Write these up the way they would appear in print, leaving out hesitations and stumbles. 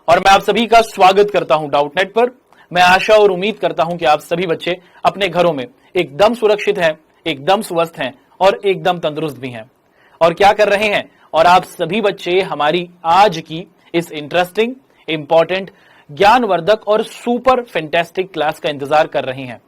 और मैं आप सभी का स्वागत करता हूं डाउटनेट पर। मैं आशा और उम्मीद करता हूं कि आप सभी बच्चे अपने घरों में एकदम सुरक्षित हैं, एकदम स्वस्थ हैं और एकदम तंदुरुस्त भी हैं। और क्या कर रहे हैं? और आप सभी बच्चे हमारी आज की इस इंटरेस्टिंग, इंपॉर्टेंट, ज्ञानवर्धक और सुपर फैंटास्टिक क्लास का इंतजार कर रहे हैं।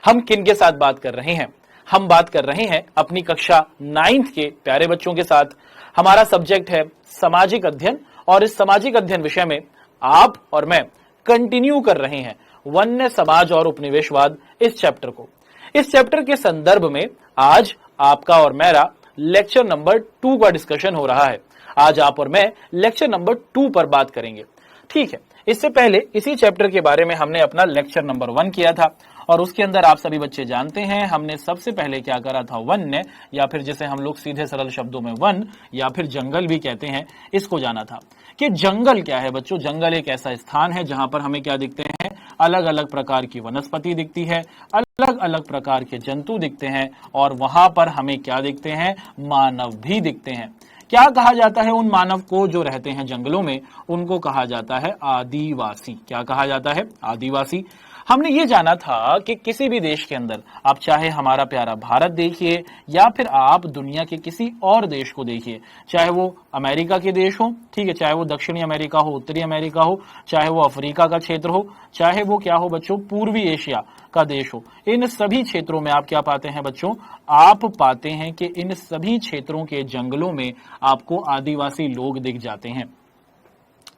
हम किन के साथ बात कर रहे हैं? हम बात कर रहे हैं अपनी कक्षा 9th के प्यारे बच्चों के साथ। हमारा सब्जेक्ट है सामाजिक अध्ययन और इस सामाजिक अध्ययन विषय में आप और मैं कंटिन्यू कर रहे हैं वन्य समाज और उपनिवेशवाद इस चैप्टर को। इस चैप्टर के संदर्भ में आज आपका और मेरा लेक्चर नंबर 2 का डिस्कशन हो रहा है। आज आप और मैं लेक्चर नंबर 2 पर बात करेंगे। ठीक है, इससे पहले इसी चैप्टर के बारे में हमने अपना लेक्चर नंबर 1 किया था और उसके अंदर आप सभी बच्चे जानते हैं हमने सबसे पहले क्या करा था, वन्य या फिर जिसे हम लोग सीधे सरल शब्दों में वन या फिर जंगल भी कहते हैं, इसको जाना था कि जंगल क्या है बच्चों। जंगल एक ऐसा स्थान है जहां पर हमें क्या दिखते हैं, अलग अलग प्रकार की वनस्पति दिखती है, अलग अलग प्रकार के जंतु दिखते हैं और वहां पर हमें क्या दिखते हैं, मानव भी दिखते हैं। क्या कहा जाता है उन मानव को जो रहते हैं जंगलों में? उनको कहा जाता है आदिवासी। क्या कहा जाता है? आदिवासी। हमने ये जाना था कि किसी भी देश के अंदर आप चाहे हमारा प्यारा भारत देखिए या फिर आप दुनिया के किसी और देश को देखिए, चाहे वो अमेरिका के देश हो, ठीक है, चाहे वो दक्षिणी अमेरिका हो, उत्तरी अमेरिका हो, चाहे वो अफ्रीका का क्षेत्र हो, चाहे वो क्या हो बच्चों, पूर्वी एशिया का देश हो, इन सभी क्षेत्रों में आप क्या पाते हैं बच्चों? आप पाते हैं कि इन सभी क्षेत्रों के जंगलों में आपको आदिवासी लोग दिख जाते हैं।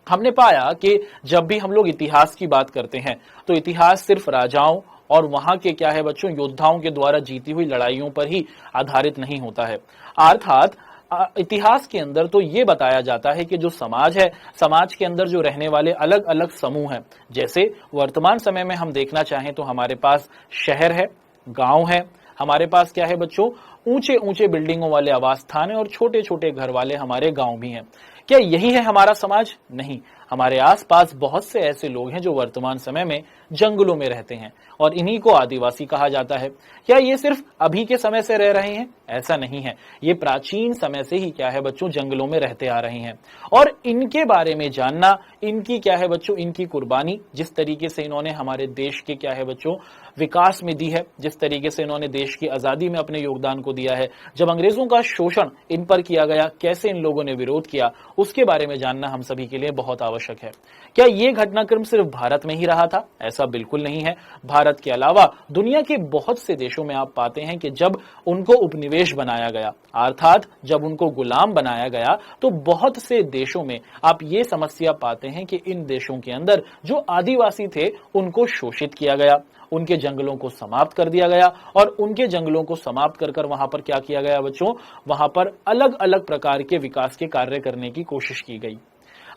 हमने पाया कि जब भी हम लोग इतिहास की बात करते हैं तो इतिहास सिर्फ राजाओं और वहां के क्या है बच्चों, योद्धाओं के द्वारा जीती हुई लड़ाइयों पर ही आधारित नहीं होता है। अर्थात इतिहास के अंदर तो ये बताया जाता है कि जो समाज है, समाज के अंदर जो रहने वाले अलग अलग समूह हैं, जैसे वर्तमान समय में हम देखना चाहें तो हमारे पास शहर है, गांव है, हमारे पास क्या है बच्चों, ऊंचे ऊंचे बिल्डिंगों वाले आवास स्थान है और छोटे छोटे घर वाले हमारे गांव भी हैं। क्या यही है हमारा समाज? नहीं, हमारे आसपास बहुत से ऐसे लोग हैं जो वर्तमान समय में जंगलों में रहते हैं और इन्हीं को आदिवासी कहा जाता है। क्या ये सिर्फ अभी के समय से रह रहे हैं? ऐसा नहीं है, ये प्राचीन समय से ही क्या है बच्चों, जंगलों में रहते आ रहे हैं। और इनके बारे में जानना, इनकी क्या है बच्चों, इनकी कुर्बानी, जिस तरीके से इन्होंने हमारे देश के क्या है बच्चों विकास में दी है, जिस तरीके से इन्होंने देश की आजादी में अपने योगदान को दिया है, जब अंग्रेजों का शोषण इन पर किया गया, कैसे इन लोगों ने विरोध किया, उसके बारे में जानना हम सभी के लिए बहुत आवश्यक है। क्या ये घटनाक्रम सिर्फ भारत में ही रहा था? ऐसा बिल्कुल नहीं है। भारत के अलावा दुनिया के बहुत से देशों में आप पाते हैं कि जब उनको उपनिवेश बनाया गया, अर्थात जब उनको गुलाम बनाया गया, तो बहुत से देशों में आप ये समस्या पाते हैं कि इन देशों के अंदर जो आदिवासी थे उनको शोषित किया गया, उनके जंगलों को समाप्त कर दिया गया और उनके जंगलों को समाप्त कर वहां पर क्या किया गया बच्चों, वहां पर अलग अलग प्रकार के विकास के कार्य करने की कोशिश की गई।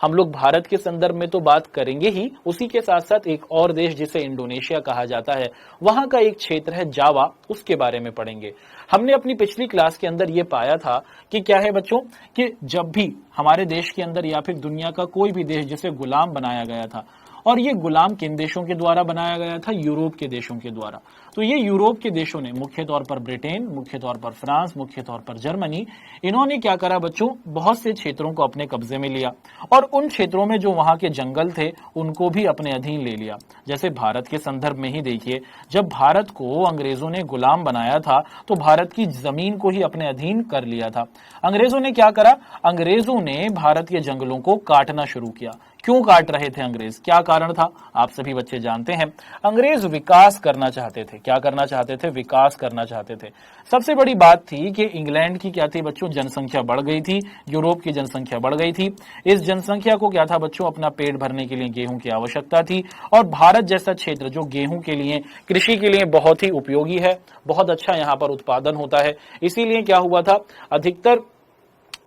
हम लोग भारत के संदर्भ में तो बात करेंगे ही, उसी के साथ साथ एक और देश जिसे इंडोनेशिया कहा जाता है, वहां का एक क्षेत्र है जावा, उसके बारे में पढ़ेंगे। हमने अपनी पिछली क्लास के अंदर यह पाया था कि क्या है बच्चों, कि जब भी हमारे देश के अंदर या फिर दुनिया का कोई भी देश जिसे गुलाम बनाया गया था, और ये गुलाम किन देशों के द्वारा बनाया गया था? यूरोप के देशों के द्वारा। तो ये यूरोप के देशों ने, मुख्य तौर पर ब्रिटेन, मुख्य तौर पर फ्रांस, मुख्य तौर पर जर्मनी, इन्होंने क्या करा बच्चों, बहुत से क्षेत्रों को अपने कब्जे में लिया और उन क्षेत्रों में जो वहां के जंगल थे उनको भी अपने अधीन ले लिया। जैसे भारत के संदर्भ में ही देखिए, जब भारत को अंग्रेजों ने गुलाम बनाया था तो भारत की जमीन को ही अपने अधीन कर लिया था। अंग्रेजों ने क्या करा? अंग्रेजों ने भारत के जंगलों को काटना शुरू किया। क्यों काट रहे थे अंग्रेज? क्या कारण था? आप सभी बच्चे जानते हैं, अंग्रेज विकास करना चाहते थे। क्या करना चाहते थे? विकास करना चाहते थे। सबसे बड़ी बात थी कि इंग्लैंड की क्या थी बच्चों, जनसंख्या बढ़ गई थी, यूरोप की जनसंख्या बढ़ गई थी। इस जनसंख्या को क्या था बच्चों, अपना पेट भरने के लिए गेहूं की आवश्यकता थी और भारत जैसा क्षेत्र जो गेहूं के लिए, कृषि के लिए बहुत ही उपयोगी है, बहुत अच्छा यहाँ पर उत्पादन होता है, इसीलिए क्या हुआ था, अधिकतर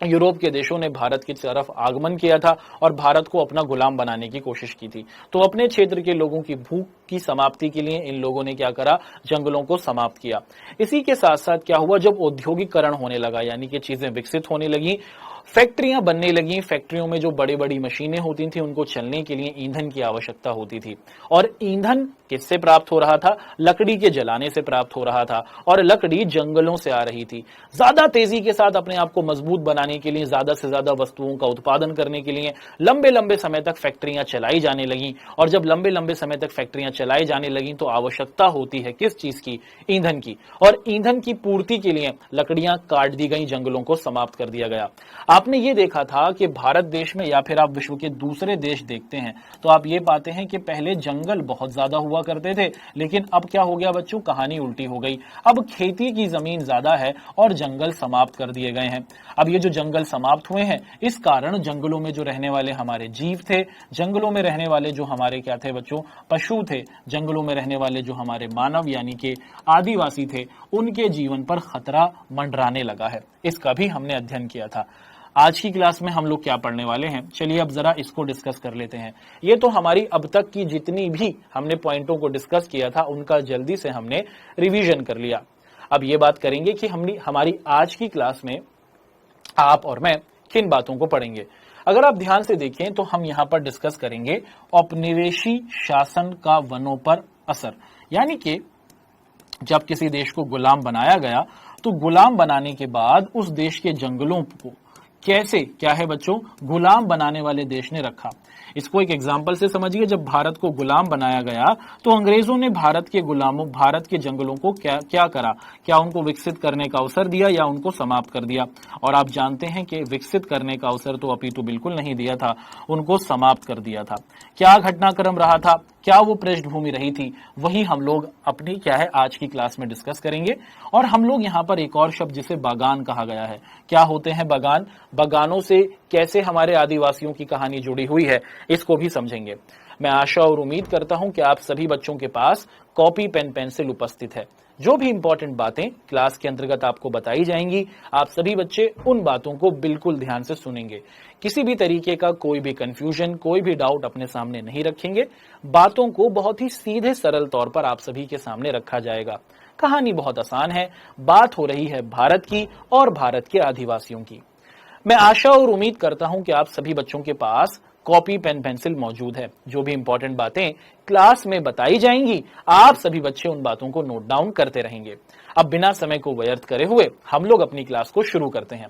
यूरोप के देशों ने भारत की तरफ आगमन किया था और भारत को अपना गुलाम बनाने की कोशिश की थी। तो अपने क्षेत्र के लोगों की भूख की समाप्ति के लिए इन लोगों ने क्या करा, जंगलों को समाप्त किया। इसी के साथ साथ क्या हुआ, जब औद्योगिकरण होने लगा, यानी कि चीजें विकसित होने लगी, फैक्ट्रियां बनने लगी। फैक्ट्रियों में जो बड़ी बड़ी मशीनें होती थी उनको चलने के लिए ईंधन की आवश्यकता होती थी, और ईंधन किससे प्राप्त हो रहा था? लकड़ी के जलाने से प्राप्त हो रहा था, और लकड़ी जंगलों से आ रही थी। ज्यादा तेजी के साथ अपने आप को मजबूत बनाने के लिए, ज्यादा से ज्यादा वस्तुओं का उत्पादन करने के लिए लंबे लंबे समय तक फैक्ट्रियां चलाई जाने लगी। और जब लंबे लंबे समय तक फैक्ट्रियां चलाई जाने लगी तो आवश्यकता होती है किस चीज की? ईंधन की। और ईंधन की पूर्ति के लिए लकड़ियां काट दी गई, जंगलों को समाप्त कर दिया गया। आपने ये देखा था कि भारत देश में, या फिर आप विश्व के दूसरे देश देखते हैं तो आप ये पाते हैं कि पहले जंगल बहुत ज्यादा हुआ करते थे, लेकिन अब क्या हो गया बच्चों? कहानी उल्टी हो गई। अब खेती की जमीन ज्यादा है और जंगल समाप्त कर दिए गए हैं। अब ये जो जंगल समाप्त हुए हैं, इस कारण जंगलों में जो रहने वाले हमारे जीव थे, जंगलों में रहने वाले जो हमारे क्या थे बच्चों? पशु थे, जंगलों में रहने वाले जो हमारे मानव यानी कि आदिवासी थे, उनके जीवन पर खतरा मंडराने लगा है। इसका भी हमने अध्ययन किया था। आज की क्लास में हम लोग क्या पढ़ने वाले हैं, चलिए अब जरा इसको डिस्कस कर लेते हैं। ये तो हमारी अब तक की जितनी भी हमने पॉइंटों को डिस्कस किया था उनका जल्दी से हमने रिवीजन कर लिया। अब ये बात करेंगे कि हमारी आज की क्लास में आप और मैं किन बातों को पढ़ेंगे। अगर आप ध्यान से देखें तो हम यहां पर डिस्कस करेंगे औपनिवेशी शासन का वनों पर असर, यानी कि जब किसी देश को गुलाम बनाया गया तो गुलाम बनाने के बाद उस देश के जंगलों को कैसे, क्या है बच्चों, गुलाम बनाने वाले देश ने रखा। इसको एक एग्जांपल से समझिए। जब भारत को गुलाम बनाया गया तो अंग्रेजों ने भारत के जंगलों को क्या करा? क्या उनको विकसित करने का अवसर दिया या उनको समाप्त कर दिया? और आप जानते हैं कि विकसित करने का अवसर तो अपितु बिल्कुल नहीं दिया था, उनको समाप्त कर दिया था। क्या घटनाक्रम रहा था, क्या वो पृष्ठभूमि रही थी, वही हम लोग अपनी क्या है आज की क्लास में डिस्कस करेंगे। और हम लोग यहाँ पर एक और शब्द जिसे बागान कहा गया है, क्या होते हैं बागान? बागानों से कैसे हमारे आदिवासियों की कहानी जुड़ी हुई है, इसको भी समझेंगे। मैं आशा और उम्मीद करता हूं कि आप सभी बच्चों के पास कॉपी पेन पेंसिल उपस्थित है। जो भी इंपॉर्टेंट बातें क्लास के अंतर्गत आपको बताई जाएंगी, आप सभी बच्चे उन बातों को बिल्कुल ध्यान से सुनेंगे। किसी भी तरीके का कोई भी कंफ्यूजन, कोई भी डाउट अपने सामने नहीं रखेंगे। बातों को बहुत ही सीधे सरल तौर पर आप सभी के सामने रखा जाएगा। कहानी बहुत आसान है, बात हो रही है भारत की और भारत के आदिवासियों की। मैं आशा और उम्मीद करता हूं कि आप सभी बच्चों के पास कॉपी पेन पेंसिल मौजूद है। जो भी इंपॉर्टेंट बातें क्लास में बताई जाएंगी, आप सभी बच्चे उन बातों को नोट डाउन करते रहेंगे। अब बिना समय को व्यर्थ करे हुए हम लोग अपनी क्लास को शुरू करते हैं।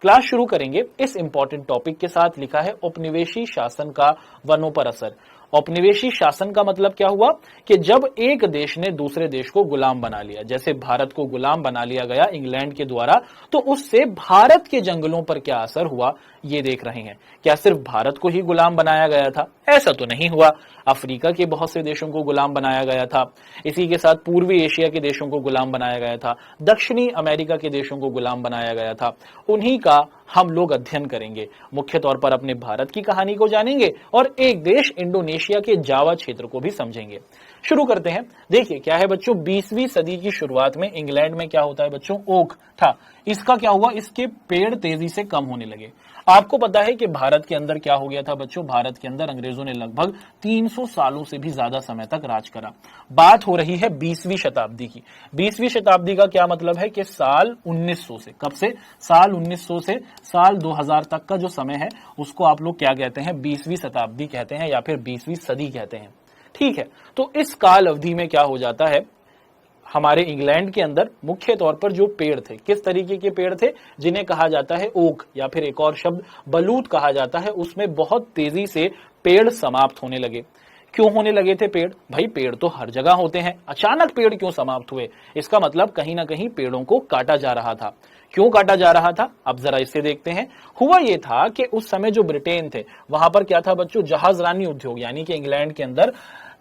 क्लास शुरू करेंगे इस इंपॉर्टेंट टॉपिक के साथ, लिखा है औपनिवेशी शासन का वनों पर असर। औपनिवेशी शासन का मतलब क्या हुआ कि जब एक देश ने दूसरे देश को गुलाम बना लिया, जैसे भारत को गुलाम बना लिया गया इंग्लैंड के द्वारा, तो उससे भारत के जंगलों पर क्या असर हुआ ये देख रहे हैं। क्या सिर्फ भारत को ही गुलाम बनाया गया था? ऐसा तो नहीं हुआ। अफ्रीका के बहुत से देशों को गुलाम बनाया गया था, इसी के साथ पूर्वी एशिया के देशों को गुलाम बनाया गया था, दक्षिणी अमेरिका के देशों को गुलाम बनाया गया था। उन्हीं का हम लोग अध्ययन करेंगे। मुख्य तौर पर अपने भारत की कहानी को जानेंगे और एक देश इंडोनेशिया के जावा क्षेत्र को भी समझेंगे। शुरू करते हैं। देखिए क्या है बच्चों, 20वीं सदी की शुरुआत में इंग्लैंड में क्या होता है बच्चों? ओक था। इसका क्या हुआ? इसके पेड़ तेजी से कम होने लगे। आपको पता है कि भारत के अंदर क्या हो गया था बच्चों? भारत के अंदर अंग्रेजों ने लगभग 300 सालों से भी ज्यादा समय तक राज करा। बात हो रही है 20वीं शताब्दी की। 20वीं शताब्दी का क्या मतलब है कि साल 1900 से, कब से? साल 1900 से साल 2000 तक का जो समय है उसको आप लोग क्या कहते हैं? 20वीं शताब्दी कहते हैं या फिर 20वीं सदी कहते हैं। ठीक है, तो इस काल अवधि में क्या हो जाता है, हमारे इंग्लैंड के अंदर मुख्य तौर पर जो पेड़ थे, किस तरीके के पेड़ थे? जिन्हें कहा जाता है ओक या फिर एक और शब्द बलूत कहा जाता है। उसमें बहुत तेजी से पेड़ समाप्त होने लगे। क्यों होने लगे थे पेड़? भाई पेड़ तो हर जगह होते हैं, अचानक पेड़ क्यों समाप्त हुए? इसका मतलब कहीं ना कहीं पेड़ों को काटा जा रहा था। क्यों काटा जा रहा था? अब जरा इससे देखते हैं। हुआ यह था कि उस समय जो ब्रिटेन थे वहां पर क्या था बच्चों? जहाजरानी उद्योग, यानी कि इंग्लैंड के अंदर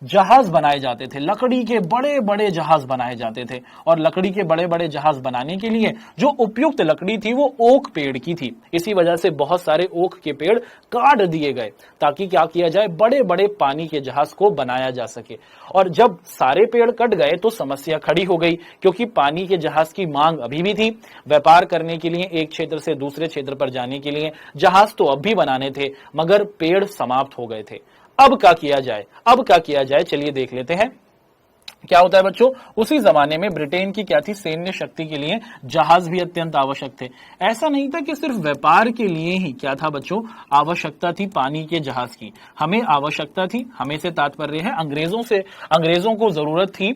जहाज बनाए जाते थे, लकड़ी के बड़े बड़े जहाज बनाए जाते थे। और लकड़ी के बड़े बड़े जहाज बनाने के लिए जो उपयुक्त लकड़ी थी वो ओक पेड़ की थी। इसी वजह से बहुत सारे ओक के पेड़ काट दिए गए ताकि क्या किया जाए? बड़े बड़े पानी के जहाज को बनाया जा सके। और जब सारे पेड़ कट गए तो समस्या खड़ी हो गई, क्योंकि पानी के जहाज की मांग अभी भी थी। व्यापार करने के लिए एक क्षेत्र से दूसरे क्षेत्र पर जाने के लिए जहाज तो अब भी बनाने थे, मगर पेड़ समाप्त हो गए थे। अब क्या किया जाए? अब क्या किया जाए? चलिए देख लेते हैं। क्या होता है बच्चों, उसी जमाने में ब्रिटेन की क्या थी, सैन्य शक्ति के लिए जहाज भी अत्यंत आवश्यक थे। ऐसा नहीं था कि सिर्फ व्यापार के लिए ही क्या था बच्चों, आवश्यकता थी पानी के जहाज की, हमें आवश्यकता थी, हमें से तात्पर्य है अंग्रेजों को जरूरत थी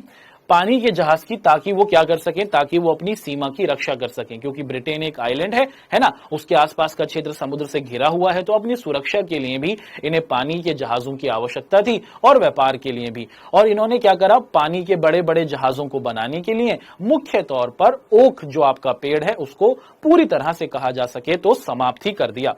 पानी के जहाज की, ताकि वो क्या कर सके, ताकि वो अपनी सीमा की रक्षा कर सकें, क्योंकि ब्रिटेन एक आइलैंड है ना, उसके आसपास का क्षेत्र समुद्र से घिरा हुआ है, तो अपनी सुरक्षा के लिए भी इन्हें पानी के जहाजों की आवश्यकता थी और व्यापार के लिए भी। और इन्होंने क्या करा, पानी के बड़े बड़े जहाजों को बनाने के लिए मुख्य तौर पर ओक जो आपका पेड़ है उसको पूरी तरह से कहा जा सके तो समाप्त ही कर दिया।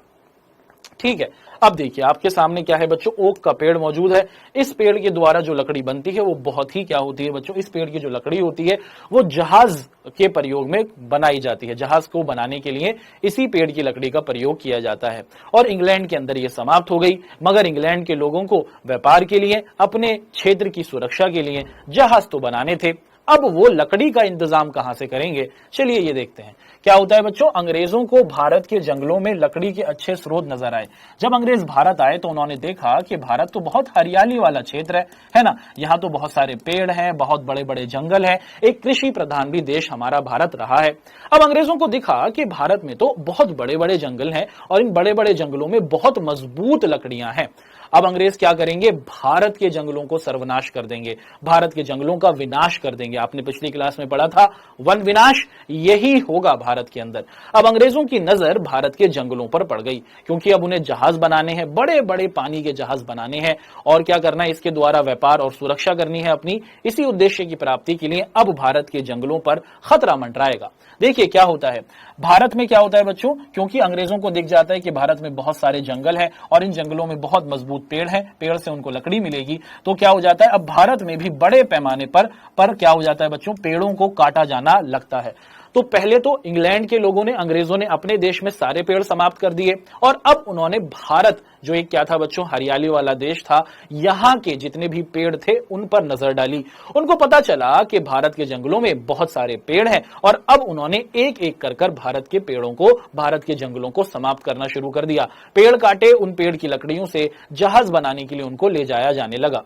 ठीक है, अब देखिए आपके सामने क्या है बच्चों, ओक का पेड़ मौजूद है। इस पेड़ के द्वारा जो लकड़ी बनती है वो बहुत ही क्या होती है बच्चों, इस पेड़ की जो लकड़ी होती है वो जहाज के प्रयोग में बनाई जाती है, जहाज को बनाने के लिए इसी पेड़ की लकड़ी का प्रयोग किया जाता है। और इंग्लैंड के अंदर ये समाप्त हो गई, मगर इंग्लैंड के लोगों को व्यापार के लिए, अपने क्षेत्र की सुरक्षा के लिए जहाज तो बनाने थे, अब वो लकड़ी का इंतजाम कहां से करेंगे, चलिए ये देखते हैं। क्या होता है बच्चों, अंग्रेजों को भारत के जंगलों में लकड़ी के अच्छे स्रोत नजर आए। जब अंग्रेज भारत आए तो उन्होंने देखा कि भारत तो बहुत हरियाली वाला क्षेत्र है ना, यहाँ तो बहुत सारे पेड़ हैं, बहुत बड़े बड़े जंगल है, एक कृषि प्रधान भी देश हमारा भारत रहा है। अब अंग्रेजों को दिखा कि भारत में तो बहुत बड़े बड़े जंगल हैं और इन बड़े बड़े जंगलों में बहुत मजबूत लकड़ियां हैं। अब अंग्रेज क्या करेंगे, भारत के जंगलों को सर्वनाश कर देंगे, भारत के जंगलों का विनाश कर देंगे। आपने पिछली क्लास में पढ़ा था वन विनाश, यही होगा भारत के अंदर। अब अंग्रेजों की नजर भारत के जंगलों पर पड़ गई, क्योंकि अब उन्हें जहाज बनाने हैं, बड़े बड़े पानी के जहाज बनाने हैं, और क्या करना है, इसके द्वारा व्यापार और सुरक्षा करनी है अपनी। इसी उद्देश्य की प्राप्ति के लिए अब भारत के जंगलों पर खतरा मंडराएगा। देखिए क्या होता है भारत में, क्या होता है बच्चों, क्योंकि अंग्रेजों को दिख जाता है कि भारत में बहुत सारे जंगल है और इन जंगलों में बहुत मजबूत पेड़ है, पेड़ से उनको लकड़ी मिलेगी, तो क्या हो जाता है, अब भारत में भी बड़े पैमाने पर क्या हो जाता है बच्चों, पेड़ों को काटा जाना लगता है। तो पहले तो इंग्लैंड के लोगों ने, अंग्रेजों ने अपने देश में सारे पेड़ समाप्त कर दिए, और अब उन्होंने भारत जो एक क्या था बच्चों, हरियाली वाला देश था, यहां के जितने भी पेड़ थे उन पर नजर डाली। उनको पता चला कि भारत के जंगलों में बहुत सारे पेड़ हैं, और अब उन्होंने एक एक कर भारत के पेड़ों को, भारत के जंगलों को समाप्त करना शुरू कर दिया। पेड़ काटे, उन पेड़ की लकड़ियों से जहाज बनाने के लिए उनको ले जाया जाने लगा।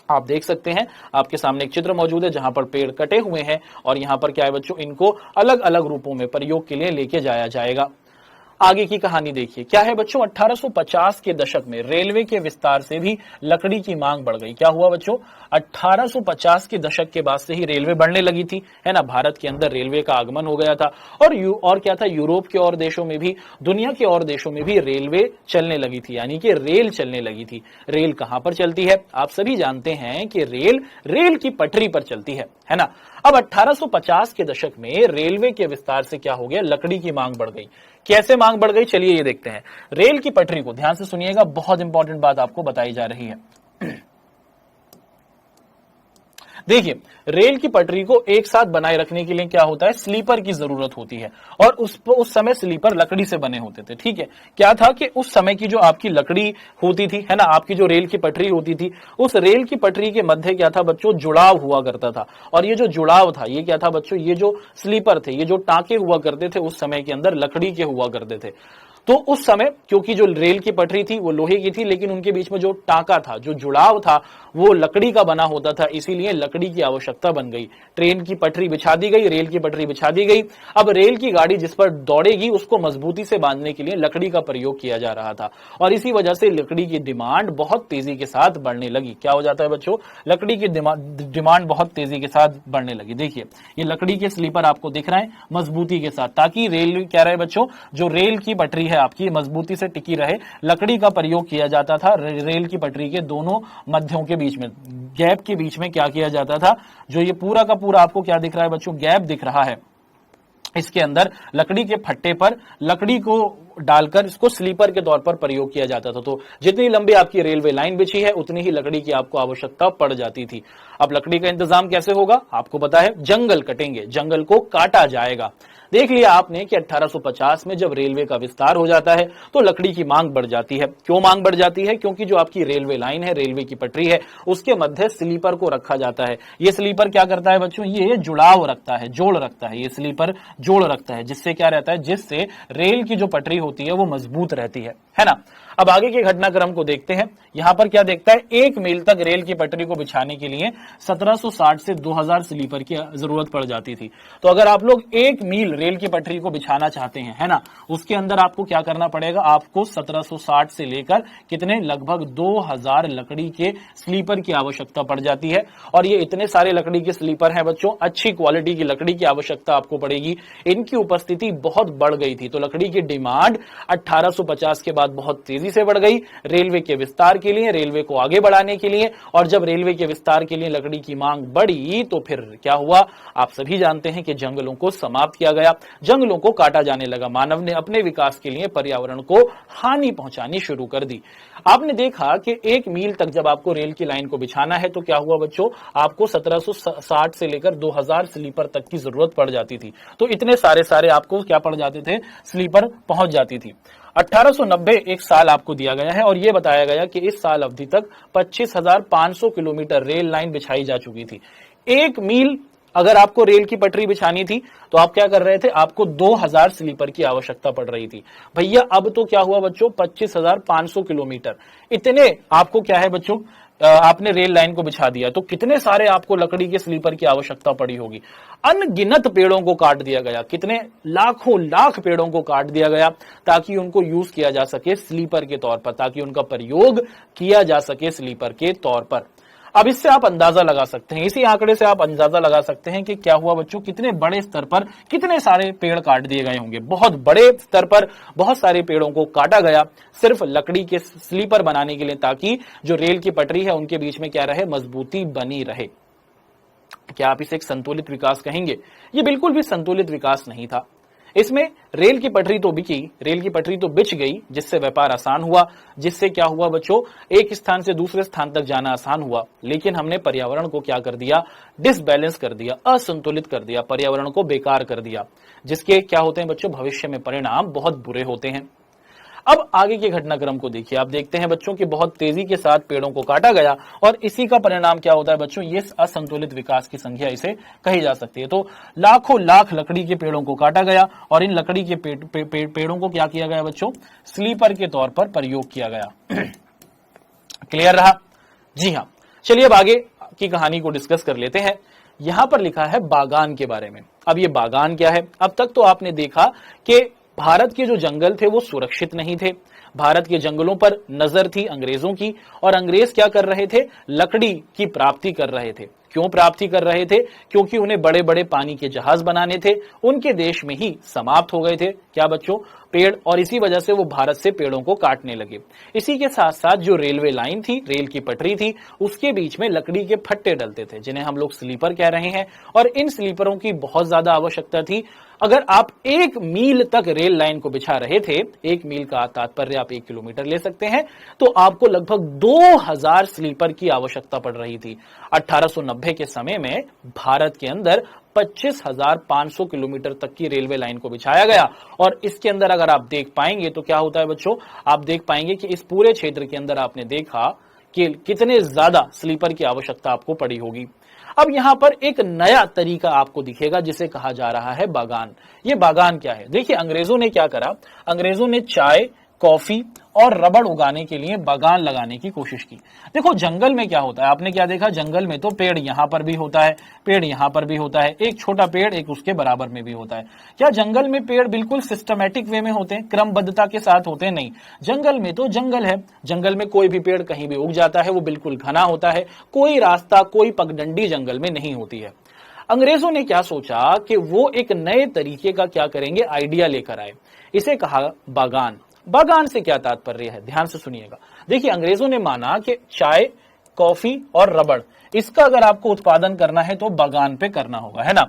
आप देख सकते हैं आपके सामने एक चित्र मौजूद है जहां पर पेड़ कटे हुए हैं, और यहां पर क्या है बच्चों, इनको अलग अलग रूपों में प्रयोग के लिए लेके जाया जाएगा। आगे की कहानी देखिए, क्या है बच्चों, 1850 के दशक में रेलवे के विस्तार से भी लकड़ी की मांग बढ़ गई। क्या हुआ बच्चों, 1850 के दशक के बाद से ही रेलवे बढ़ने लगी थी, है ना, भारत के अंदर रेलवे का आगमन हो गया था, और क्या था, यूरोप के और देशों में भी, दुनिया के और देशों में भी रेलवे चलने लगी थी, यानी कि रेल चलने लगी थी। रेल कहां पर चलती है, आप सभी जानते हैं कि रेल की पटरी पर चलती है ना। अब 1850 के दशक में रेलवे के विस्तार से क्या हो गया, लकड़ी की मांग बढ़ गई। कैसे मांग बढ़ गई, चलिए ये देखते हैं। रेल की पटरी को ध्यान से सुनिएगा, बहुत इंपॉर्टेंट बात आपको बताई जा रही है। देखिए, रेल की पटरी को एक साथ बनाए रखने के लिए क्या होता है, स्लीपर की जरूरत होती है, और उस समय स्लीपर लकड़ी से बने होते थे। ठीक है, क्या था कि उस समय की जो आपकी लकड़ी होती थी, है ना, आपकी जो रेल की पटरी होती थी, उस रेल की पटरी के मध्य क्या था बच्चों, जुड़ाव हुआ करता था, और ये जो जुड़ाव था, ये क्या था बच्चों, ये जो स्लीपर थे, ये जो टांके हुआ करते थे उस समय के अंदर लकड़ी के हुआ करते थे। तो उस समय क्योंकि जो रेल की पटरी थी वो लोहे की थी, लेकिन उनके बीच में जो टांका था, जो जुड़ाव था, वो लकड़ी का बना होता था, इसीलिए लकड़ी की आवश्यकता बन गई। ट्रेन की पटरी बिछा दी गई, रेल की पटरी बिछा दी गई। अब रेल की गाड़ी जिस पर दौड़ेगी उसको मजबूती से बांधने के लिए लकड़ी का प्रयोग किया जा रहा था, और इसी वजह से लकड़ी की डिमांड बहुत तेजी के साथ बढ़ने लगी। क्या हो जाता है बच्चों, लकड़ी की डिमांड बहुत तेजी के साथ बढ़ने लगी। देखिए ये लकड़ी के स्लीपर आपको दिख रहे हैं मजबूती के साथ, ताकि रेल क्या रहे बच्चों, जो रेल की पटरी है आपकी मजबूती से टिकी रहे, लकड़ी का प्रयोग किया जाता था। रेल की पटरी के दोनों मध्यों के बीच में, गैप के बीच में क्या किया जाता था, जो ये पूरा का पूरा आपको क्या दिख रहा है बच्चों, गैप दिख रहा है, इसके अंदर लकड़ी के फट्टे पर लकड़ी को डालकर इसको स्लीपर के तौर पर प्रयोग किया जाता था। तो जितनी लंबी आपकी रेलवे लाइन बिछी है उतनी ही लकड़ी की आपको आवश्यकता पड़ जाती थी। अब लकड़ी का इंतजाम कैसे होगा, आपको पता है, जंगल कटेंगे, जंगल को काटा जाएगा। देख लिया आपने कि 1850 में जब रेलवे का विस्तार हो जाता है तो लकड़ी की मांग बढ़ जाती है। क्यों मांग बढ़ जाती है, क्योंकि जो आपकी रेलवे लाइन है, रेलवे की पटरी है, उसके मध्य स्लीपर को रखा जाता है। ये स्लीपर क्या करता है बच्चों, ये जुड़ाव रखता है, जोड़ रखता है, ये स्लीपर जोड़ रखता है, जिससे क्या रहता है, जिससे रेल की जो पटरी होती है वो मजबूत रहती है ना। अब आगे के घटनाक्रम को देखते हैं। यहां पर क्या देखता है, 1 मील तक रेल की पटरी को बिछाने के लिए 1760 से 2000 स्लीपर की जरूरत पड़ जाती थी। तो अगर आप लोग 1 मील रेल की पटरी को बिछाना चाहते हैं, है ना, उसके अंदर आपको क्या करना पड़ेगा, आपको 1760 से लेकर कितने, लगभग 2000 लकड़ी के स्लीपर की आवश्यकता पड़ जाती है। और ये इतने सारे लकड़ी के स्लीपर हैं बच्चों, अच्छी क्वालिटी की लकड़ी की आवश्यकता आपको पड़ेगी। इनकी उपस्थिति बहुत बढ़ गई थी, तो लकड़ी की डिमांड 1850 के बाद बहुत तेजी से बढ़ गई रेलवे के विस्तार के लिए, रेलवे को आगे बढ़ाने के लिए। और जब रेलवे के विस्तार के लिए लकड़ी की मांग बढ़ी तो फिर क्या हुआ, आप सभी जानते हैं कि जंगलों को समाप्त किया गया, जंगलों को काटा जाने लगा। मानव ने अपने विकास के लिए पर्यावरण को हानि पहुंचानी शुरू कर दी। आपने देखा कि 1 मील तक जब आपको रेल की लाइन को बिछाना है तो क्या हुआ बच्चों, आपको 1760 से लेकर 2000 स्लीपर तक की जरूरत पड़ जाती थी। तो इतने सारे आपको क्या पड़ जाते थे, स्लीपर पहुंच जाती थी। 1890 एक साल आपको दिया गया है और यह बताया गया कि इस साल अवधि तक 25,500 किलोमीटर रेल लाइन बिछाई जा चुकी थी। 1 मील अगर आपको रेल की पटरी बिछानी थी तो आप क्या कर रहे थे, आपको 2000 स्लीपर की आवश्यकता पड़ रही थी। भैया अब तो क्या हुआ बच्चों, 25,500 किलोमीटर, इतने आपको क्या है बच्चों, आपने रेल लाइन को बिछा दिया तो कितने सारे आपको लकड़ी के स्लीपर की आवश्यकता पड़ी होगी। अनगिनत पेड़ों को काट दिया गया, कितने लाखों लाख पेड़ों को काट दिया गया ताकि उनको यूज किया जा सके स्लीपर के तौर पर, ताकि उनका प्रयोग किया जा सके स्लीपर के तौर पर। अब इससे आप अंदाजा लगा सकते हैं, इसी आंकड़े से आप अंदाजा लगा सकते हैं कि क्या हुआ बच्चों, कितने बड़े स्तर पर कितने सारे पेड़ काट दिए गए होंगे। बहुत बड़े स्तर पर बहुत सारे पेड़ों को काटा गया सिर्फ लकड़ी के स्लीपर बनाने के लिए, ताकि जो रेल की पटरी है उनके बीच में क्या रहे, मजबूती बनी रहे। क्या आप इसे एक संतुलित विकास कहेंगे? ये बिल्कुल भी संतुलित विकास नहीं था। इसमें रेल की पटरी तो बिकी, रेल की पटरी तो बिछ गई, जिससे व्यापार आसान हुआ, जिससे क्या हुआ बच्चों, एक स्थान से दूसरे स्थान तक जाना आसान हुआ। लेकिन हमने पर्यावरण को क्या कर दिया, डिसबैलेंस कर दिया, असंतुलित कर दिया, पर्यावरण को बेकार कर दिया, जिसके क्या होते हैं बच्चों, भविष्य में परिणाम बहुत बुरे होते हैं। अब आगे के घटनाक्रम को देखिए। आप देखते हैं बच्चों कि बहुत तेजी के साथ पेड़ों को काटा गया और इसी का परिणाम क्या होता है बच्चों, ये असंतुलित विकास की संख्या इसे कही जा सकती है। तो लाखों लाख लकड़ी के पेड़ों को काटा गया और इन लकड़ी के पेड़ों को क्या किया गया बच्चों, स्लीपर के तौर पर प्रयोग किया गया। क्लियर रहा? जी हाँ। चलिए अब आगे की कहानी को डिस्कस कर लेते हैं। यहां पर लिखा है बागान के बारे में। अब ये बागान क्या है? अब तक तो आपने देखा कि भारत के जो जंगल थे वो सुरक्षित नहीं थे, भारत के जंगलों पर नजर थी अंग्रेजों की, और अंग्रेज क्या कर रहे थे, लकड़ी की प्राप्ति कर रहे थे। क्यों प्राप्ति कर रहे थे? क्योंकि उन्हें बड़े बड़े पानी के जहाज बनाने थे, उनके देश में ही समाप्त हो गए थे क्या बच्चों, पेड़, और इसी वजह से वो भारत से पेड़ों को काटने लगे। इसी के साथ साथ जो रेलवे लाइन थी, रेल की पटरी थी, उसके बीच में लकड़ी के फट्टे डलते थे, जिन्हें हम लोग स्लीपर कह रहे हैं, और इन स्लीपरों की बहुत ज्यादा आवश्यकता थी। अगर आप 1 मील तक रेल लाइन को बिछा रहे थे, 1 मील का तात्पर्य आप 1 किलोमीटर ले सकते हैं, तो आपको लगभग 2000 स्लीपर की आवश्यकता पड़ रही थी। 1890 के समय में भारत के अंदर 25,500 किलोमीटर तक की रेलवे लाइन को बिछाया गया, और इसके अंदर अगर आप देख पाएंगे तो क्या होता है बच्चों, आप देख पाएंगे कि इस पूरे क्षेत्र के अंदर आपने देखा कि कितने ज्यादा स्लीपर की आवश्यकता आपको पड़ी होगी। अब यहां पर एक नया तरीका आपको दिखेगा जिसे कहा जा रहा है बागान। ये बागान क्या है? देखिए अंग्रेजों ने क्या करा, अंग्रेजों ने चाय, कॉफी और रबड़ उगाने के लिए बागान लगाने की कोशिश की। देखो जंगल में क्या होता है, आपने क्या देखा, जंगल में तो पेड़ यहां पर भी होता है, पेड़ यहां पर भी होता है, एक छोटा पेड़ एक उसके बराबर में भी होता है। क्या जंगल में पेड़ बिल्कुल सिस्टमैटिक वे में होते हैं, क्रमबद्धता के साथ होते हैं? नहीं, जंगल में तो जंगल है, जंगल में कोई भी पेड़ कहीं भी उग जाता है, वो बिल्कुल घना होता है, कोई रास्ता, कोई पगडंडी जंगल में नहीं होती है। अंग्रेजों ने क्या सोचा कि वो एक नए तरीके का क्या करेंगे, आइडिया लेकर आए, इसे कहा बागान। बागान से क्या तात्पर्य है, ध्यान से सुनिएगा। देखिए अंग्रेजों ने माना कि चाय, कॉफी और रबड़, इसका अगर आपको उत्पादन करना है तो बागान पे करना होगा, है ना।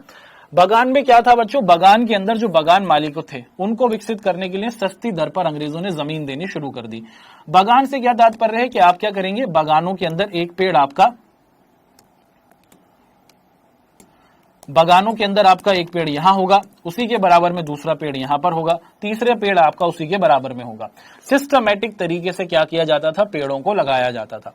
बागान में क्या था बच्चों, बागान के अंदर जो बागान मालिक थे उनको विकसित करने के लिए सस्ती दर पर अंग्रेजों ने जमीन देनी शुरू कर दी। बागान से क्या तात्पर्य है कि आप क्या करेंगे, बागानों के अंदर एक पेड़ आपका, बागानों के अंदर आपका एक पेड़ यहां होगा, उसी के बराबर में दूसरा पेड़ यहां पर होगा, तीसरा पेड़ आपका उसी के बराबर में होगा। सिस्टमैटिक तरीके से क्या किया जाता था, पेड़ों को लगाया जाता था।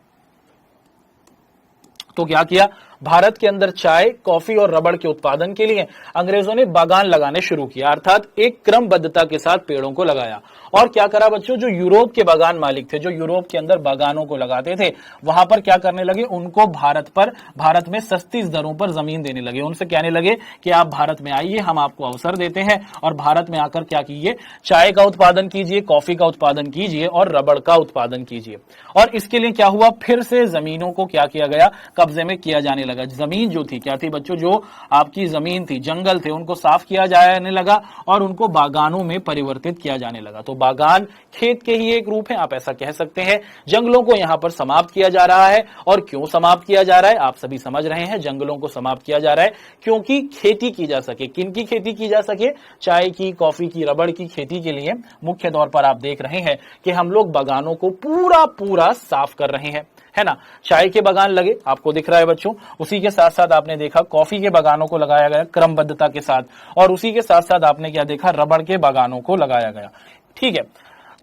तो क्या किया, भारत के अंदर चाय, कॉफी और रबड़ के उत्पादन के लिए अंग्रेजों ने बागान लगाने शुरू किया, अर्थात एक क्रमबद्धता के साथ पेड़ों को लगाया। और क्या करा बच्चों, जो यूरोप के बागान मालिक थे, जो यूरोप के अंदर बागानों को लगाते थे, वहां पर क्या करने लगे, उनको भारत में सस्ती दरों पर जमीन देने लगे। उनसे कहने लगे कि आप भारत में आइए, हम आपको अवसर देते हैं और भारत में आकर क्या कीजिए, चाय का उत्पादन कीजिए, कॉफी का उत्पादन कीजिए और रबड़ का उत्पादन कीजिए। और इसके लिए क्या हुआ, फिर से जमीनों को क्या किया गया, कब्जे में किया जाने लगा। जमीन जो थी क्या थी बच्चों, जो आपकी जमीन थी, जंगल थे, उनको साफ किया जाने लगा और उनको बागानों में परिवर्तित किया जाने लगा। तो बागान खेत के ही एक रूप है, आप ऐसा कह सकते हैं। जंगलों को यहां पर समाप्त किया जा रहा है। और क्यों समाप्त किया जा रहा है, आप सभी समझ रहे हैं, जंगलों को समाप्त किया जा रहा है क्योंकि खेती की जा सके। किनकी खेती की जा सके, चाय की, कॉफी की, रबड़ की खेती के लिए मुख्य तौर पर आप देख रहे हैं कि हम लोग बागानों को पूरा साफ कर रहे हैं, है ना। चाय के बागान लगे, आपको दिख रहा है बच्चों, उसी के साथ साथ आपने देखा कॉफी के बागानों को लगाया गया क्रमबद्धता के साथ, और उसी के साथ साथ आपने क्या देखा, रबड़ के बागानों को लगाया गया। ठीक है,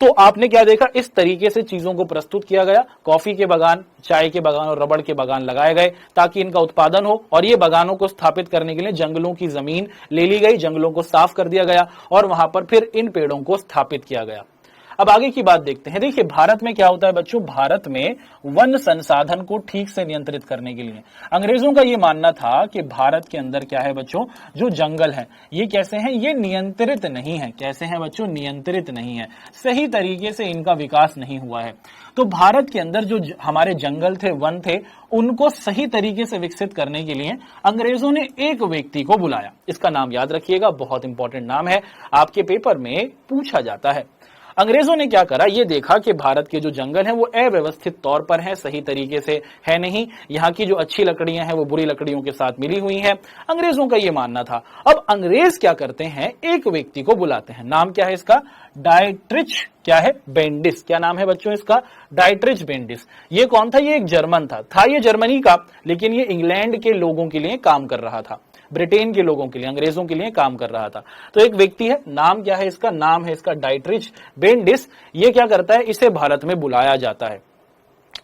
तो आपने क्या देखा, इस तरीके से चीजों को प्रस्तुत किया गया। कॉफी के बागान, चाय के बागान और रबड़ के बागान लगाए गए ताकि इनका उत्पादन हो, और ये बागानों को स्थापित करने के लिए जंगलों की जमीन ले ली गई, जंगलों को साफ कर दिया गया और वहां पर फिर इन पेड़ों को स्थापित किया गया। अब आगे की बात देखते हैं। देखिए भारत में क्या होता है बच्चों, भारत में वन संसाधन को ठीक से नियंत्रित करने के लिए अंग्रेजों का यह मानना था कि भारत के अंदर क्या है बच्चों, जो जंगल है ये कैसे हैं, ये नियंत्रित नहीं है। कैसे हैं बच्चों, नियंत्रित नहीं है, सही तरीके से इनका विकास नहीं हुआ है। तो भारत के अंदर जो हमारे जंगल थे, वन थे, उनको सही तरीके से विकसित करने के लिए अंग्रेजों ने एक व्यक्ति को बुलाया। इसका नाम याद रखिएगा, बहुत इंपॉर्टेंट नाम है, आपके पेपर में पूछा जाता है। अंग्रेजों ने क्या करा, ये देखा कि भारत के जो जंगल हैं वो अव्यवस्थित तौर पर हैं, सही तरीके से है नहीं, यहाँ की जो अच्छी लकड़ियां हैं वो बुरी लकड़ियों के साथ मिली हुई हैं, अंग्रेजों का ये मानना था। अब अंग्रेज क्या करते हैं, एक व्यक्ति को बुलाते हैं, नाम क्या है इसका, डायट्रिच क्या है, बेंडिस। क्या नाम है बच्चों इसका, डायट्रिच बेंडिस। ये कौन था, ये एक जर्मन था ये जर्मनी का, लेकिन ये इंग्लैंड के लोगों के लिए काम कर रहा था, ब्रिटेन के लोगों के लिए, अंग्रेजों के लिए काम कर रहा था। तो एक व्यक्ति है, नाम क्या है इसका, नाम है इसका डायट्रिच बेंडिस। ये क्या करता है, इसे भारत में बुलाया जाता है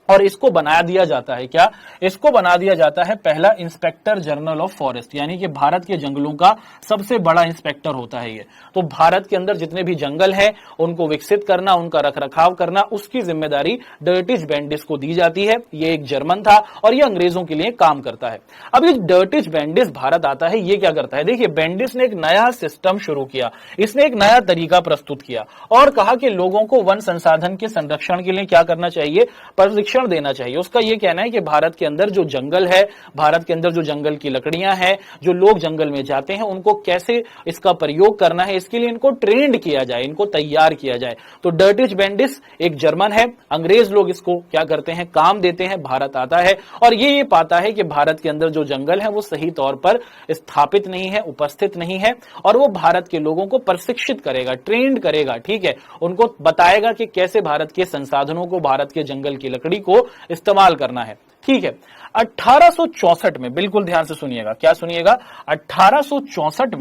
और इसको बना दिया जाता है, क्या, इसको बना दिया जाता है पहला इंस्पेक्टर जनरल ऑफ फॉरेस्ट, यानी कि भारत के जंगलों का सबसे बड़ा इंस्पेक्टर होता है ये। तो भारत के अंदर जितने भी जंगल हैं उनको विकसित करना, उनका रखरखाव करना, उसकी जिम्मेदारी डर्टिच बेंडिस को दी जाती है। ये एक जर्मन था और ये अंग्रेजों के लिए काम करता है। अब ये डर्टिच बेंडिस भारत आता है, ये क्या करता है, देखिए बेंडिस ने एक नया सिस्टम शुरू किया, इसने एक नया तरीका प्रस्तुत किया और कहा कि लोगों को वन संसाधन के संरक्षण के लिए क्या करना चाहिए, प्रशिक्षण देना चाहिए। उसका यह कहना है कि भारत के अंदर जो जंगल है, भारत के अंदर जो जंगल की लकड़ियां हैं, जो लोग जंगल में जाते हैं, उनको कैसे इसका प्रयोग करना है, इसके लिए इनको ट्रेंड किया जाए, इनको तैयार किया जाए। तो डर्टिच बेंडिस एक जर्मन है, अंग्रेज लोग इसको क्या करते हैं, काम देते हैं, भारत आता है और ये पाता है कि भारत के अंदर जो जंगल है वो सही तौर पर स्थापित नहीं है, उपस्थित नहीं है, और वो भारत के लोगों को प्रशिक्षित करेगा, ट्रेंड करेगा, ठीक है, उनको बताएगा कि कैसे भारत के संसाधनों को, भारत के जंगल की लकड़ी को इस्तेमाल करना है। ठीक है, 1864 में, बिल्कुल ध्यान से सुनिएगा, क्या सुनिएगा, 1864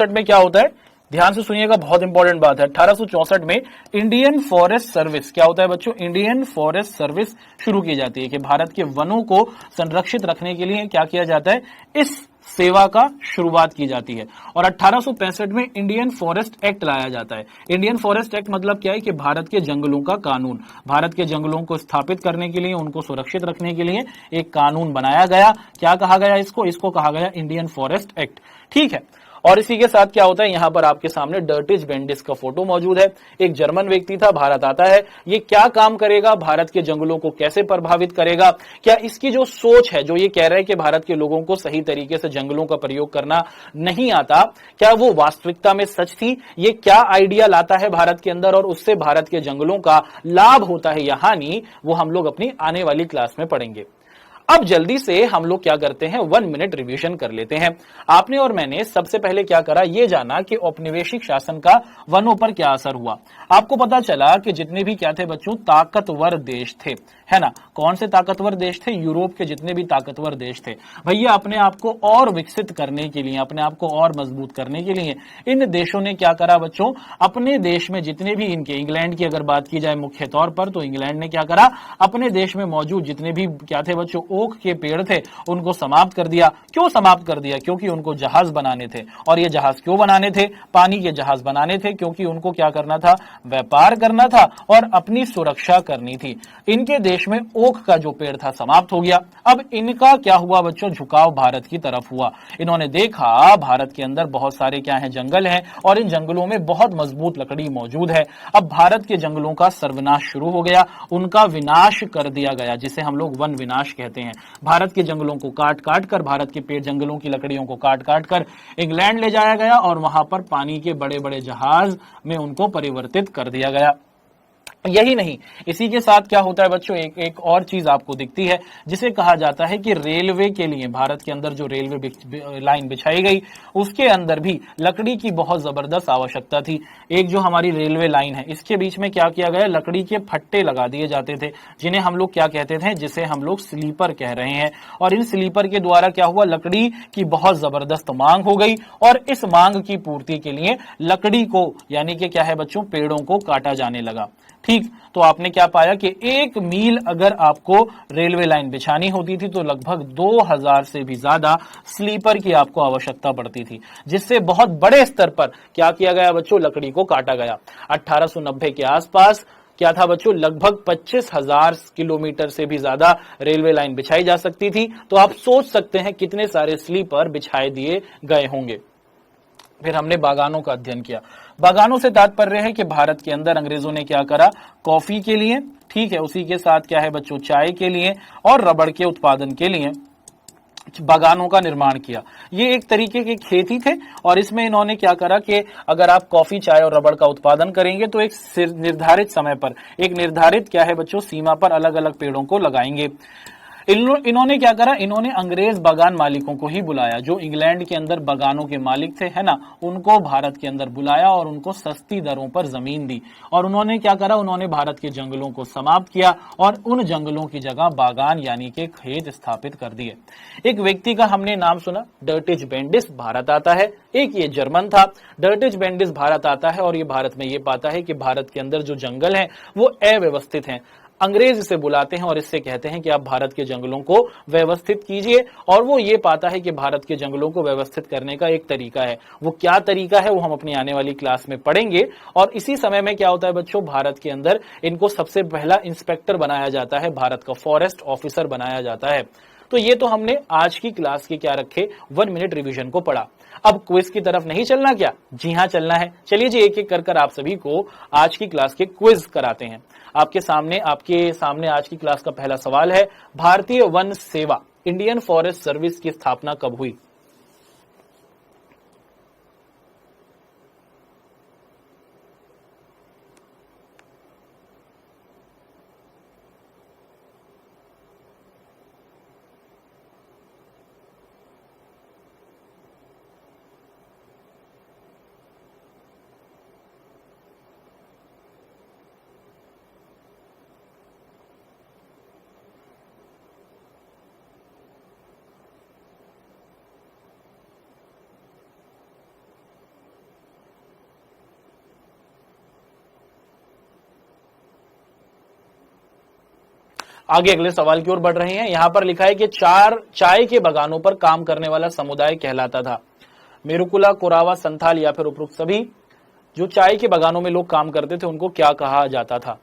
में क्या होता है, ध्यान से सुनिएगा, बहुत इंपॉर्टेंट बात है। 1864 में इंडियन फॉरेस्ट सर्विस क्या होता है बच्चों, इंडियन फॉरेस्ट सर्विस शुरू की जाती है कि भारत के वनों को संरक्षित रखने के लिए क्या किया जाता है, इस सेवा का शुरुआत की जाती है। और 1865 में इंडियन फॉरेस्ट एक्ट लाया जाता है। इंडियन फॉरेस्ट एक्ट मतलब क्या है कि भारत के जंगलों का कानून, भारत के जंगलों को स्थापित करने के लिए, उनको सुरक्षित रखने के लिए एक कानून बनाया गया। क्या कहा गया इसको कहा गया इंडियन फॉरेस्ट एक्ट। ठीक है, और इसी के साथ क्या होता है, यहां पर आपके सामने डर्टिच बेंडिस का फोटो मौजूद है। एक जर्मन व्यक्ति था, भारत आता है, ये क्या काम करेगा, भारत के जंगलों को कैसे प्रभावित करेगा, क्या इसकी जो सोच है, जो ये कह रहा है कि भारत के लोगों को सही तरीके से जंगलों का प्रयोग करना नहीं आता, क्या वो वास्तविकता में सच थी, ये क्या आइडिया लाता है भारत के अंदर और उससे भारत के जंगलों का लाभ होता है या हानि, वो हम लोग अपनी आने वाली क्लास में पढ़ेंगे। अब जल्दी से हम लोग क्या करते हैं, 1 मिनट रिवीजन कर लेते हैं। आपने और मैंने सबसे पहले क्या करा, ये जाना कि औपनिवेशिक शासन का वनों पर क्या असर हुआ। आपको पता चला कि जितने भी क्या थे बच्चों, ताकतवर देश थे, है ना। कौन से ताकतवर देश थे, यूरोप के जितने भी ताकतवर देश थे भैया, अपने आप को और विकसित करने के लिए, अपने आप को और मजबूत करने के लिए इन देशों ने क्या करा बच्चों, अपने देश में जितने भी इनके, इंग्लैंड की अगर बात की जाए मुख्य तौर पर, तो इंग्लैंड ने क्या करा, अपने देश में मौजूद जितने भी क्या थे बच्चों, ओक के पेड़ थे, उनको समाप्त कर दिया। क्यों समाप्त कर दिया, क्योंकि उनको जहाज बनाने थे। और ये जहाज क्यों बनाने थे, पानी के जहाज बनाने थे, क्योंकि उनको क्या करना था, व्यापार करना था और अपनी सुरक्षा करनी थी। इनके देश में ओक का जो पेड़ था समाप्त हो गया। अब इनका क्या हुआ बच्चों, झुकाव भारत की तरफ हुआ। इन्होंने देखा भारत के अंदर बहुत सारे क्या हैं, जंगल हैं, और इन जंगलों में बहुत मजबूत लकड़ी मौजूद है। अब भारत के जंगलों का सर्वनाश शुरू हो गया, उनका विनाश कर दिया गया, जिसे हम लोग वन विनाश कहते हैं। भारत के जंगलों को काट काट कर, भारत के पेड़ जंगलों की लकड़ियों को काट काट कर इंग्लैंड ले जाया गया और वहां पर पानी के बड़े बड़े जहाज में उनको परिवर्तित कर दिया गया। यही नहीं, इसी के साथ क्या होता है बच्चों, एक और चीज आपको दिखती है, जिसे कहा जाता है कि रेलवे के लिए, भारत के अंदर जो रेलवे लाइन बिछाई गई, उसके अंदर भी लकड़ी की बहुत जबरदस्त आवश्यकता थी। एक जो हमारी रेलवे लाइन है, इसके बीच में क्या किया गया, लकड़ी के फट्टे लगा दिए जाते थे, जिन्हें हम लोग क्या कहते थे, जिसे हम लोग स्लीपर कह रहे हैं। और इन स्लीपर के द्वारा क्या हुआ, लकड़ी की बहुत जबरदस्त मांग हो गई, और इस मांग की पूर्ति के लिए लकड़ी को, यानी कि क्या है बच्चों, पेड़ों को काटा जाने लगा। ठीक, तो आपने क्या पाया कि 1 मील अगर आपको रेलवे लाइन बिछानी होती थी तो लगभग 2000 से भी ज्यादा स्लीपर की आपको आवश्यकता पड़ती थी, जिससे बहुत बड़े स्तर पर क्या किया गया बच्चों, लकड़ी को काटा गया। 1890 के आसपास क्या था बच्चों, लगभग 25,000 किलोमीटर से भी ज्यादा रेलवे लाइन बिछाई जा सकती थी। तो आप सोच सकते हैं कितने सारे स्लीपर बिछाए दिए गए होंगे। फिर हमने बागानों का अध्ययन किया। बागानों से तात्पर्य है कि भारत के अंदर अंग्रेजों ने क्या करा, कॉफी के लिए, ठीक है, उसी के साथ क्या है बच्चों, चाय के लिए और रबड़ के उत्पादन के लिए बागानों का निर्माण किया। ये एक तरीके के खेती थे, और इसमें इन्होंने क्या करा कि अगर आप कॉफी, चाय और रबड़ का उत्पादन करेंगे तो एक निर्धारित समय पर, एक निर्धारित क्या है बच्चों, सीमा पर अलग अलग पेड़ों को लगाएंगे। इन्होंने क्या करा, इन्होंने अंग्रेज बागान मालिकों को ही बुलाया, जो इंग्लैंड के अंदर बागानों के मालिक थे, है ना, उनको भारत के अंदर बुलाया और उनको सस्ती दरों पर जमीन दी। और उन्होंने क्या करा, उन्होंने भारत के जंगलों को समाप्त किया और उन जंगलों की जगह बागान यानी कि खेत स्थापित कर दिए। एक व्यक्ति का हमने नाम सुना, डर्टिज बेंडिस, भारत आता है। एक ये जर्मन था, डर्टिज बेंडिस भारत आता है और ये भारत में ये पाता है कि भारत के अंदर जो जंगल हैं वो अव्यवस्थित हैं। अंग्रेज इसे बुलाते हैं और इससे कहते हैं कि आप भारत के जंगलों को व्यवस्थित कीजिए, और वो ये पाता है कि भारत के जंगलों को व्यवस्थित करने का एक तरीका है। वो क्या तरीका है वो हम अपनी आने वाली क्लास में पढ़ेंगे। और इसी समय में क्या होता है बच्चों, भारत के अंदर इनको सबसे पहला इंस्पेक्टर बनाया जाता है, भारत का फॉरेस्ट ऑफिसर बनाया जाता है। तो ये तो हमने आज की क्लास के क्या रखे, 1 मिनट रिवीजन को पढ़ा। अब क्विज की तरफ नहीं चलना क्या? जी हाँ, चलना है। चलिए जी, एक एक कर आप सभी को आज की क्लास के क्विज कराते हैं। आपके सामने आज की क्लास का पहला सवाल है, भारतीय वन सेवा, इंडियन फॉरेस्ट सर्विस की स्थापना कब हुई? आगे अगले सवाल की ओर बढ़ रहे हैं। यहां पर लिखा है कि चाय के बागानों पर काम करने वाला समुदाय कहलाता था। मेरुकुला, कोरावा, संथाल या फिर उपरोक्त सभी? जो चाय के बागानों में लोग काम करते थे उनको क्या कहा जाता था?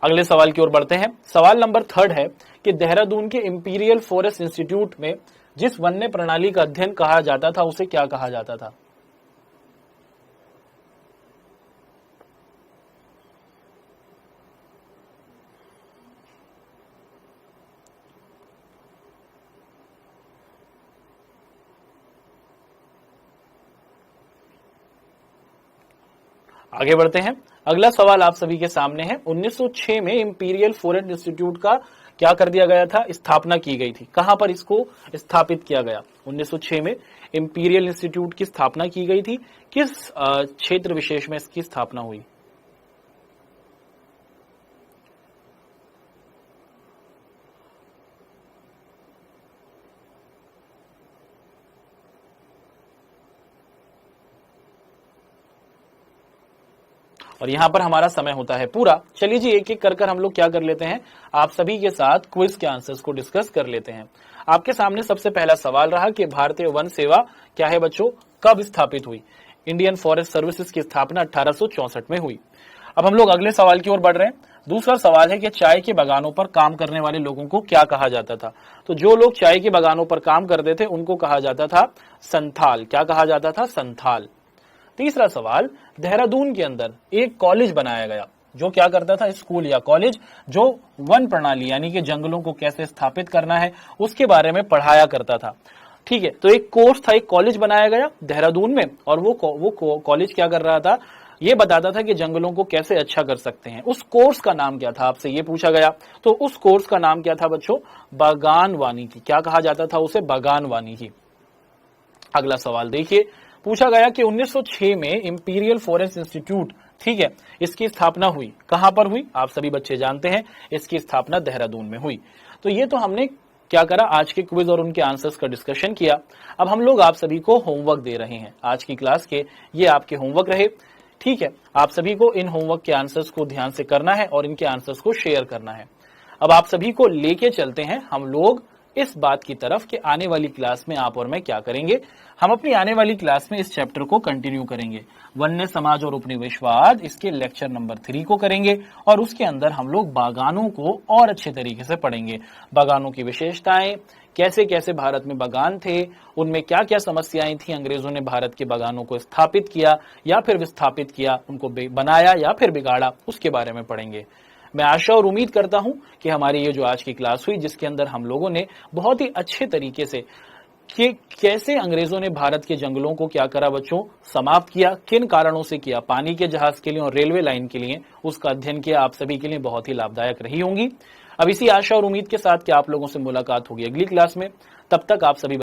अगले सवाल की ओर बढ़ते हैं। सवाल नंबर 3 है कि देहरादून के इंपीरियल फॉरेस्ट इंस्टीट्यूट में जिस वन्य प्रणाली का अध्ययन कहा जाता था उसे क्या कहा जाता था? आगे बढ़ते हैं। अगला सवाल आप सभी के सामने है। 1906 में इंपीरियल फॉरेन इंस्टीट्यूट का क्या कर दिया गया था? स्थापना की गई थी। कहां पर इसको स्थापित किया गया? 1906 में इंपीरियल इंस्टीट्यूट की स्थापना की गई थी। किस क्षेत्र विशेष में इसकी स्थापना हुई? और यहां पर हमारा समय होता है पूरा। चलिए जी, एक एक कर हम लोग क्या कर लेते हैं, आप सभी के साथ क्विज के आंसर्स को डिस्कस कर लेते हैं। आपके सामने सबसे पहला सवाल रहा कि भारतीय वन सेवा क्या है बच्चों, कब स्थापित हुई? इंडियन फॉरेस्ट सर्विसेज की स्थापना 1864 में हुई। अब हम लोग अगले सवाल की ओर बढ़ रहे हैं। दूसरा सवाल है कि चाय के बागानों पर काम करने वाले लोगों को क्या कहा जाता था? तो जो लोग चाय के बागानों पर काम करते थे उनको कहा जाता था संथाल। क्या कहा जाता था? संथाल। तीसरा सवाल, देहरादून के अंदर एक कॉलेज बनाया गया जो क्या करता था? स्कूल या कॉलेज जो वन प्रणाली यानी कि जंगलों को कैसे स्थापित करना है उसके बारे में पढ़ाया करता था। ठीक है, तो एक कोर्स था, एक कॉलेज बनाया गया देहरादून में, और वो कॉलेज क्या कर रहा था? ये बताता था कि जंगलों को कैसे अच्छा कर सकते हैं। उस कोर्स का नाम क्या था? आपसे ये पूछा गया। तो उस कोर्स का नाम क्या था बच्चों? बागानवानी की। क्या कहा जाता था उसे? बागानवानी की। अगला सवाल देखिए, पूछा गया कि 1906 में इंपीरियल फॉरेस्ट इंस्टीट्यूट, ठीक है, इसकी स्थापना हुई। कहां पर हुई? आप सभी बच्चे जानते हैं, इसकी स्थापना देहरादून में हुई। तो ये तो हमने क्या करा, आज के क्विज और उनके आंसर्स का डिस्कशन किया। अब हम लोग आप सभी को होमवर्क दे रहे हैं आज की क्लास के, ये आपके होमवर्क रहे। ठीक है, आप सभी को इन होमवर्क के आंसर्स को ध्यान से करना है और इनके आंसर्स को शेयर करना है। अब आप सभी को लेके चलते हैं हम लोग इस बात की तरफ कि आने वाली क्लास में आप और मैं क्या करेंगे। हम अपनी आने वाली क्लास में इस चैप्टर को कंटिन्यू करेंगे, वन्य समाज और उपनिवेशवाद, इसके लेक्चर नंबर 3 को करेंगे और उसके अंदर हम लोग बागानों को और अच्छे तरीके से पढ़ेंगे। बागानों की विशेषताएं, कैसे कैसे भारत में बागान थे, उनमें क्या क्या समस्याएं थी, अंग्रेजों ने भारत के बागानों को स्थापित किया या फिर विस्थापित किया, उनको बनाया या फिर बिगाड़ा, उसके बारे में पढ़ेंगे। मैं आशा और उम्मीद करता हूं कि हमारी ये जो आज की क्लास हुई, जिसके अंदर हम लोगों ने बहुत ही अच्छे तरीके से कि कैसे अंग्रेजों ने भारत के जंगलों को क्या करा बच्चों, समाप्त किया, किन कारणों से किया, पानी के जहाज के लिए और रेलवे लाइन के लिए, उसका अध्ययन किया, आप सभी के लिए बहुत ही लाभदायक रही होंगी। अब इसी आशा और उम्मीद के साथ कि आप लोगों से मुलाकात होगी अगली क्लास में। तब तक आप सभी